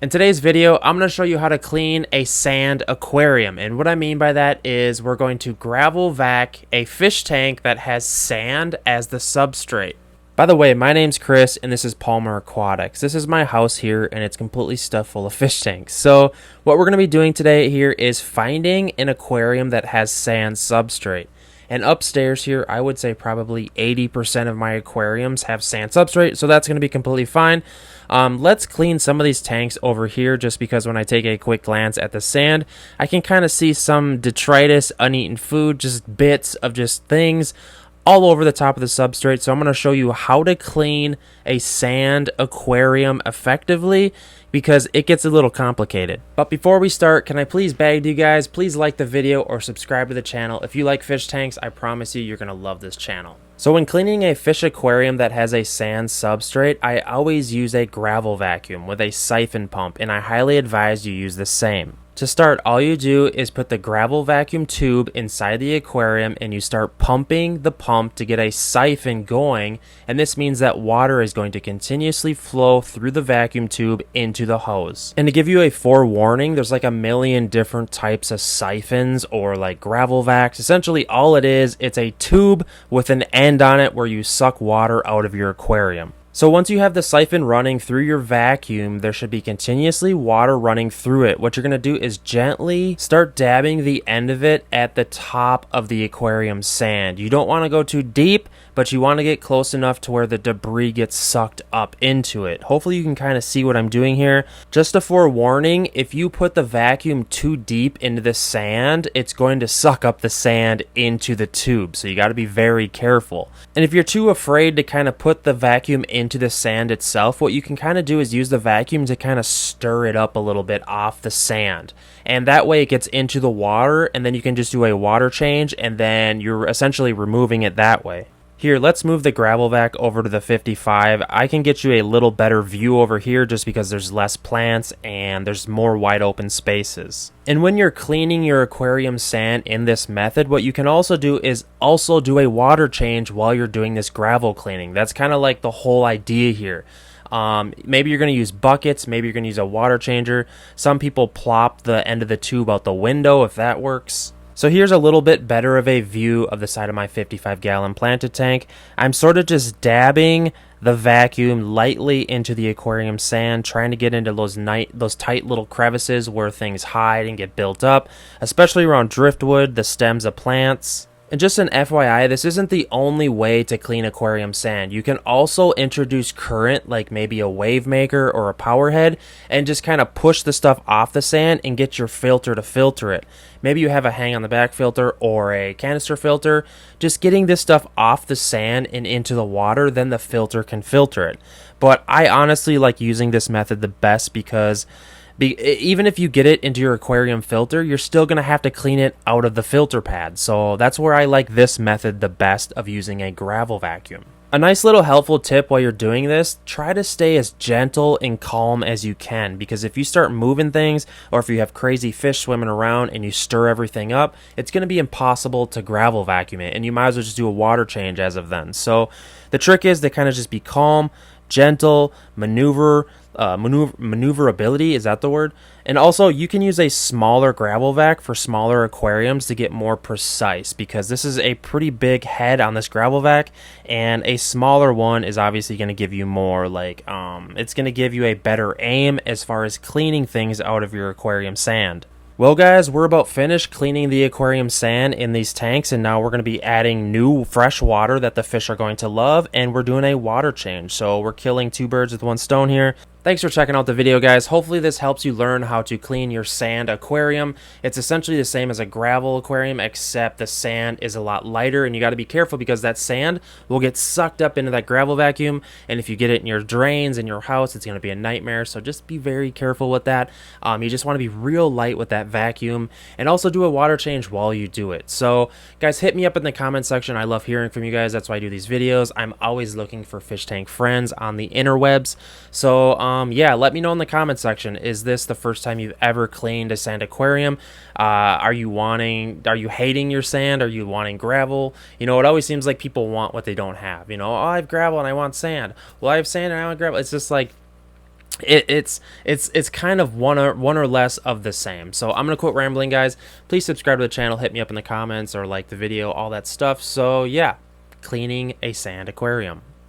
In today's video, I'm going to show you how to clean a sand aquarium. And what I mean by that is we're going to gravel vac a fish tank that has sand as the substrate. By the way, my name's Chris and this is Palmer Aquatics. This is my house here and it's completely stuffed full of fish tanks. So what we're going to be doing today here is finding an aquarium that has sand substrate. And upstairs here, I would say probably 80% of my aquariums have sand substrate, so that's going to be completely fine. Let's clean some of these tanks over here just because when I take a quick glance at the sand, I can kind of see some detritus, uneaten food, just bits of just things all over the top of the substrate. So I'm going to show you how to clean a sand aquarium effectively because it gets a little complicated. But before we start, can I please beg you guys, please like the video or subscribe to the channel. If you like fish tanks, I promise you're going to love this channel. So when cleaning a fish aquarium that has a sand substrate, I always use a gravel vacuum with a siphon pump, and I highly advise you use the same. To start, all you do is put the gravel vacuum tube inside the aquarium and you start pumping the pump to get a siphon going, and this means that water is going to continuously flow through the vacuum tube into the hose. And to give you a forewarning, there's like a million different types of siphons or like gravel vacs. Essentially all it is, it's a tube with an end on it where you suck water out of your aquarium. So once you have the siphon running through your vacuum, there should be continuously water running through it. What you're going to do is gently start dabbing the end of it at the top of the aquarium sand. You don't want to go too deep, but you want to get close enough to where the debris gets sucked up into it. Hopefully you can kind of see what I'm doing here. Just a forewarning, if you put the vacuum too deep into the sand, it's going to suck up the sand into the tube. So you got to be very careful. And if you're too afraid to kind of put the vacuum into the sand itself, what you can kind of do is use the vacuum to kind of stir it up a little bit off the sand. And that way it gets into the water, and then you can just do a water change, and then you're essentially removing it that way. Here, let's move the gravel vac over to the 55. I can get you a little better view over here just because there's less plants and there's more wide open spaces. And when you're cleaning your aquarium sand in this method, what you can also do is also do a water change while you're doing this gravel cleaning. That's kind of like the whole idea here. Maybe you're going to use buckets, maybe you're going to use a water changer. Some people plop the end of the tube out the window if that works. So here's a little bit better of a view of the side of my 55-gallon planted tank. I'm sort of just dabbing the vacuum lightly into the aquarium sand, trying to get into those tight little crevices where things hide and get built up, especially around driftwood, the stems of plants. And just an FYI, this isn't the only way to clean aquarium sand. You can also introduce current, like maybe a wave maker or a power head, and just kind of push the stuff off the sand and get your filter to filter it. Maybe you have a hang on the back filter or a canister filter. Just getting this stuff off the sand and into the water, then the filter can filter it. But I honestly like using this method the best because even if you get it into your aquarium filter, you're still going to have to clean it out of the filter pad. So that's where I like this method the best of using a gravel vacuum. A nice little helpful tip while you're doing this, try to stay as gentle and calm as you can, because if you start moving things or if you have crazy fish swimming around and you stir everything up, it's going to be impossible to gravel vacuum it, and you might as well just do a water change as of then. So the trick is to kind of just be calm, gentle, maneuverability, is that the word? And also you can use a smaller gravel vac for smaller aquariums to get more precise, because this is a pretty big head on this gravel vac, and a smaller one is obviously going to give you more it's going to give you a better aim as far as cleaning things out of your aquarium sand. Well guys, we're about finished cleaning the aquarium sand in these tanks, and now we're going to be adding new fresh water that the fish are going to love, and we're doing a water change. So we're killing two birds with one stone here. Thanks for checking out the video, guys. Hopefully this helps you learn how to clean your sand aquarium. It's essentially the same as a gravel aquarium, except the sand is a lot lighter, and you got to be careful because that sand will get sucked up into that gravel vacuum, and if you get it in your drains in your house, it's going to be a nightmare. So just be very careful with that. You just want to be real light with that vacuum, and also do a water change while you do it. So guys, hit me up in the comment section. I love hearing from you guys. That's why I do these videos. I'm always looking for fish tank friends on the interwebs. So yeah, let me know in the comment section. Is this the first time you've ever cleaned a sand aquarium? Are you hating your sand? Are you wanting gravel? You know, it always seems like people want what they don't have. You know, oh, I have gravel and I want sand. Well, I have sand and I want gravel. It's just like, It's kind of one or less of the same. So I'm gonna quit rambling, guys. Please subscribe to the channel, hit me up in the comments, or like the video, all that stuff. So yeah, cleaning a sand aquarium.